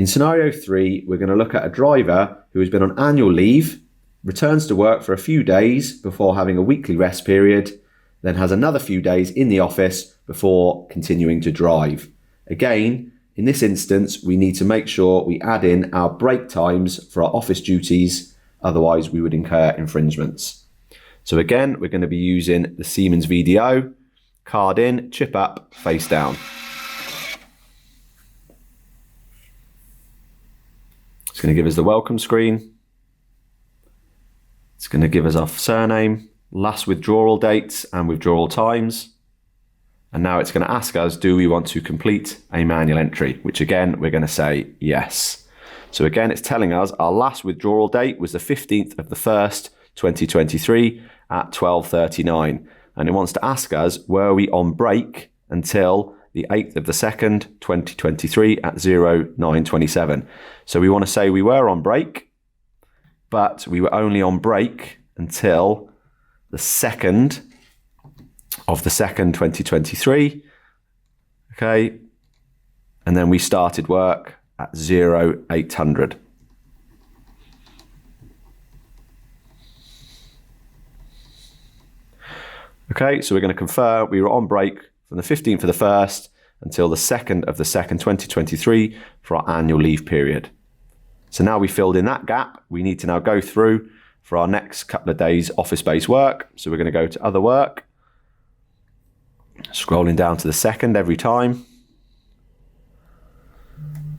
In scenario 3, we're going to look at a driver who has been on annual leave, returns to work for a few days before having a weekly rest period, then has another few days in the office before continuing to drive. Again, in this instance, we need to make sure we add in our break times for our office duties, otherwise we would incur infringements. So again, we're going to be using the Siemens VDO, card in, chip up, face down. It's going to give us the welcome screen. It's going to give us our surname, last withdrawal dates and withdrawal times. And now it's going to ask us, do we want to complete a manual entry? Which again, we're going to say yes. So again, it's telling us our last withdrawal date was the 15th of the 1st, 2023 at 12:39. And it wants to ask us, were we on break until the 8th of the 2nd, 2023 at 09:27. So we want to say we were on break, but we were only on break until the 2nd of the 2nd, 2023. Okay. And then we started work at 0800. Okay, so we're going to confirm we were on break from the 15th of the 1st until the 2nd of the 2nd, 2023 for our annual leave period. So now we filled in that gap, we need to now go through for our next couple of days office-based work. So we're going to go to other work, scrolling down to the 2nd every time.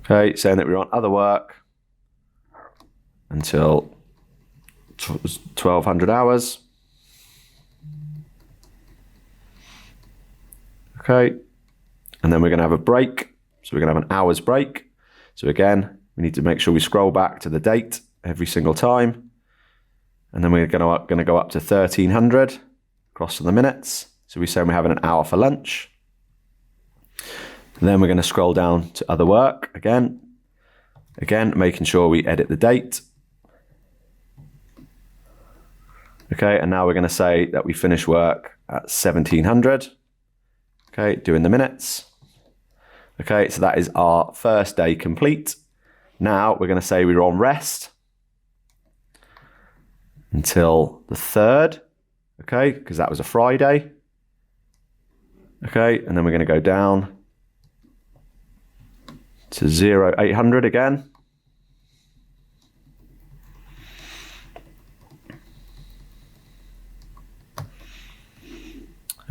Okay, saying that we're on other work until 1200 hours. Okay, and then we're going to have a break. So we're going to have an hour's break. So again, we need to make sure we scroll back to the date every single time. And then we're going to go up to 1300, across to the minutes. So we say we're having an hour for lunch. And then we're going to scroll down to other work again. Again, making sure we edit the date. Okay, and now we're going to say that we finish work at 1700. Okay, doing the minutes. Okay, so that is our first day complete. Now we're going to say we were on rest until the 3rd. Okay, because that was a Friday. Okay, and then we're going to go down to 0800 again.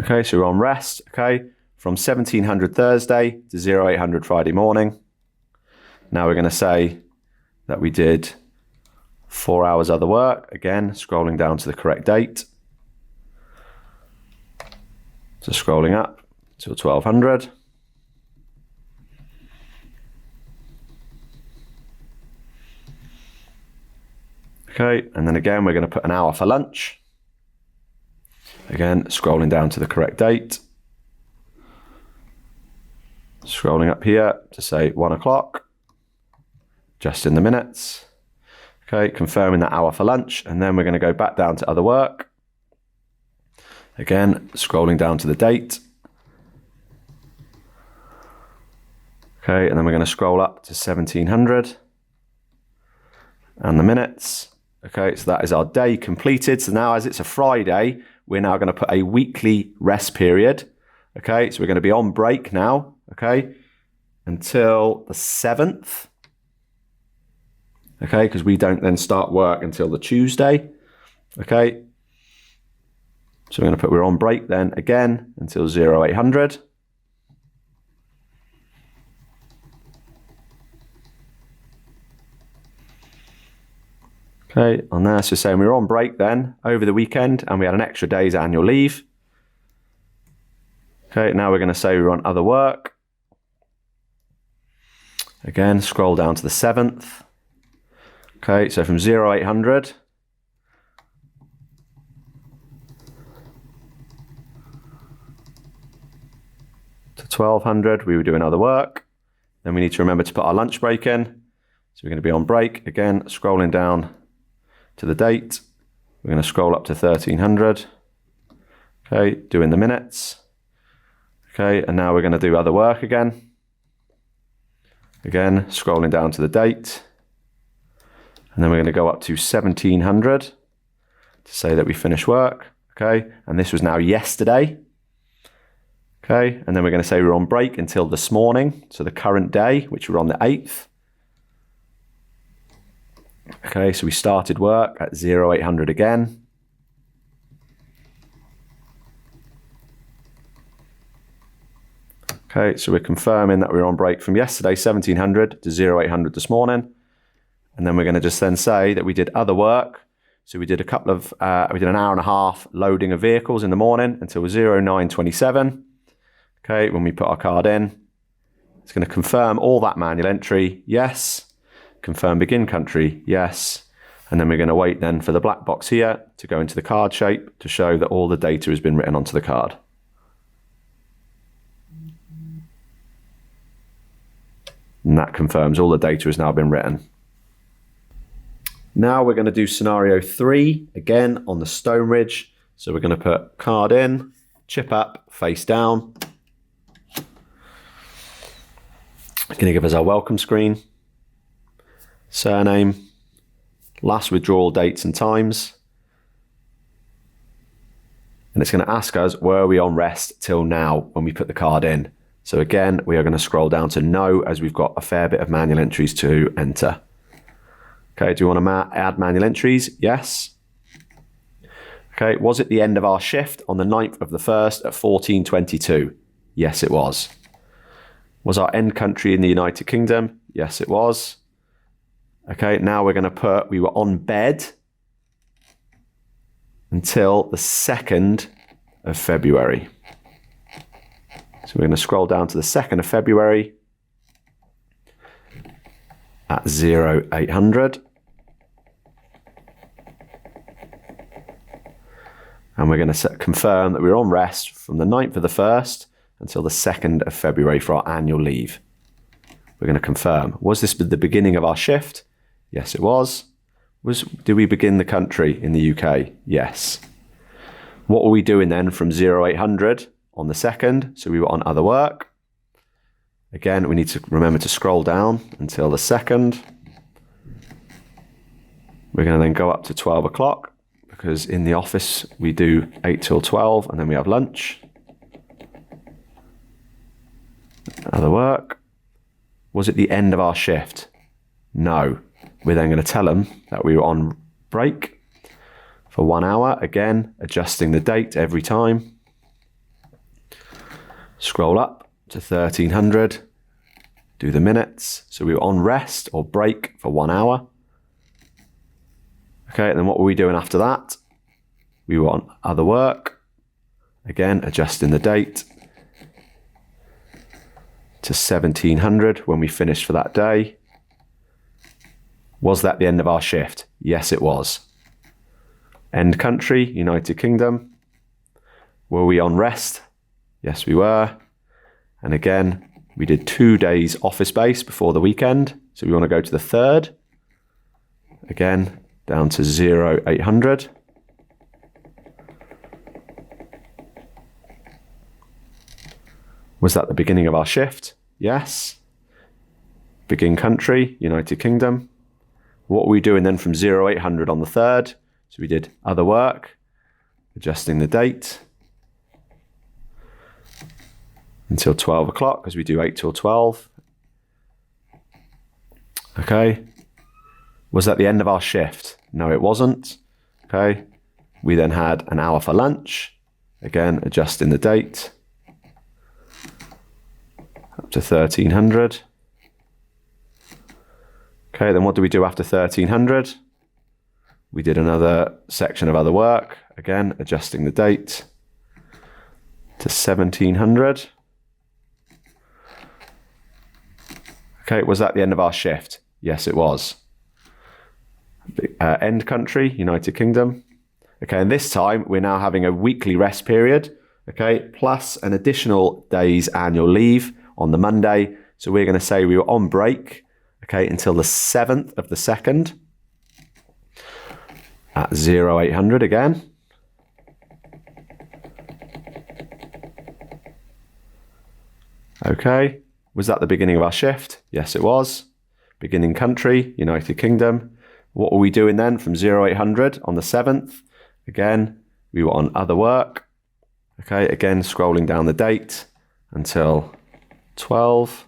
Okay, so we're on rest, okay, from 1700 Thursday to 0800 Friday morning. Now we're going to say that we did 4 hours other work, again, scrolling down to the correct date. So scrolling up till 1200. Okay, and then again, we're going to put an hour for lunch. Again, scrolling down to the correct date. Scrolling up here to say 1 o'clock. Just in the minutes. Okay, confirming that hour for lunch. And then we're going to go back down to other work. Again, scrolling down to the date. Okay, and then we're going to scroll up to 1700. And the minutes. Okay, so that is our day completed. So now as it's a Friday, we're now going to put a weekly rest period. Okay, so we're going to be on break now, okay, until the 7th. Okay, because we don't then start work until the Tuesday. Okay, so we're going to put we're on break then again until 0800. Okay, on there, so saying we were on break then over the weekend and we had an extra day's annual leave. Okay, now we're going to say we were on other work. Again, scroll down to the 7th. Okay, so from 0800 to 1200, we were doing other work. Then we need to remember to put our lunch break in. So we're going to be on break. Again, scrolling down to the date. We're going to scroll up to 1300. Okay, doing the minutes. Okay, and now we're going to do other work again. Again, scrolling down to the date. And then we're going to go up to 1700 to say that we finished work. Okay, and this was now yesterday. Okay, and then we're going to say we're on break until this morning, so the current day, which we're on the 8th. Okay, so we started work at 0800 again. Okay, so we're confirming that we're on break from yesterday, 1700 to 0800 this morning. And then we're going to just then say that we did other work. So we did we did an hour and a half loading of vehicles in the morning until 0927. Okay, when we put our card in, it's going to confirm all that manual entry, yes. Confirm begin country, yes. And then we're going to wait then for the black box here to go into the card shape to show that all the data has been written onto the card. And that confirms all the data has now been written. Now we're going to do scenario 3, again on the Stoneridge. So we're going to put card in, chip up, face down. It's going to give us our welcome screen, surname, last withdrawal dates and times. And it's going to ask us, were we on rest till now when we put the card in? So again, we are going to scroll down to no, as we've got a fair bit of manual entries to enter. Okay, do you want to add manual entries? Yes. Okay, was it the end of our shift on the 9th of the 1st at 14:22? Yes, it was. Was our end country in the United Kingdom? Yes, it was. Okay, now we're going to put, we were on bed until the 2nd of February. So we're going to scroll down to the 2nd of February at 0800. And we're going to confirm that we're on rest from the 9th of the 1st until the 2nd of February for our annual leave. We're going to confirm, was this the beginning of our shift? Yes, it was. Did we begin the country in the UK? Yes. What were we doing then from 0800 on the 2nd? So we were on other work. Again, we need to remember to scroll down until the 2nd. We're going to then go up to 12 o'clock because in the office we do 8 till 12 and then we have lunch. Other work. Was it the end of our shift? No. We're then going to tell them that we were on break for 1 hour. Again, adjusting the date every time. Scroll up to 1300. Do the minutes. So we were on rest or break for 1 hour. Okay, and then what were we doing after that? We were on other work. Again, adjusting the date to 1700 when we finished for that day. Was that the end of our shift? Yes, it was. End country, United Kingdom. Were we on rest? Yes, we were. And again, we did 2 days office space before the weekend. So we want to go to the 3rd. Again, down to 0800. Was that the beginning of our shift? Yes. Begin country, United Kingdom. What were we doing then from 0800 on the 3rd? So we did other work, adjusting the date until 12 o'clock because we do 8 till 12. Okay. Was that the end of our shift? No, it wasn't. Okay. We then had an hour for lunch. Again, adjusting the date up to 1300. Okay, then what do we do after 1300? We did another section of other work. Again, adjusting the date to 1700. Okay, was that the end of our shift? Yes, it was. End country, United Kingdom. Okay, and this time we're now having a weekly rest period. Okay, plus an additional day's annual leave on the Monday. So we're going to say we were on break, okay, until the 7th of the 2nd at 0800 again. Okay, Was that the beginning of our shift? Yes, it was. Beginning country, United Kingdom. What were we doing then from 0800 on the 7th? Again, we were on other work. Okay, again, scrolling down the date until 12.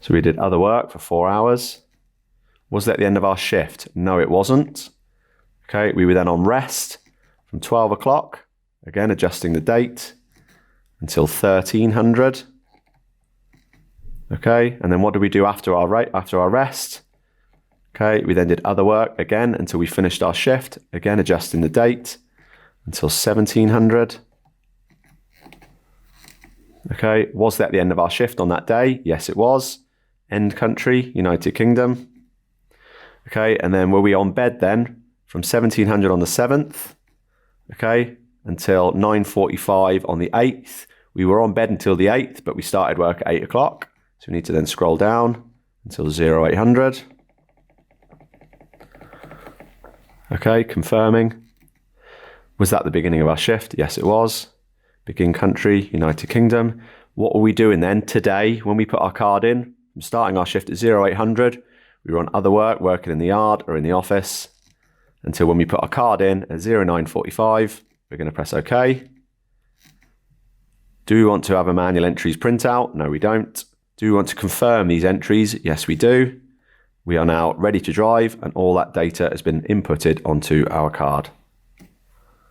So we did other work for 4 hours. Was that the end of our shift? No, it wasn't. Okay, we were then on rest from 12 o'clock. Again, adjusting the date until 1300. Okay, and then what did we do after our rest? Okay, we then did other work again until we finished our shift. Again, adjusting the date until 1700. Okay, was that the end of our shift on that day? Yes, it was. End country, United Kingdom. Okay, and then were we on bed then from 1700 on the 7th? Okay, until 9:45 on the 8th. We were on bed until the 8th, but we started work at 8 o'clock. So we need to then scroll down until 0800. Okay, confirming. Was that the beginning of our shift? Yes, it was. Begin country, United Kingdom. What were we doing then today when we put our card in? From starting our shift at 0800, we were on other work, working in the yard or in the office, until when we put our card in at 09:45. We're going to press OK. Do we want to have a manual entries printout? No, we don't. Do we want to confirm these entries? Yes, we do. We are now ready to drive, and all that data has been inputted onto our card.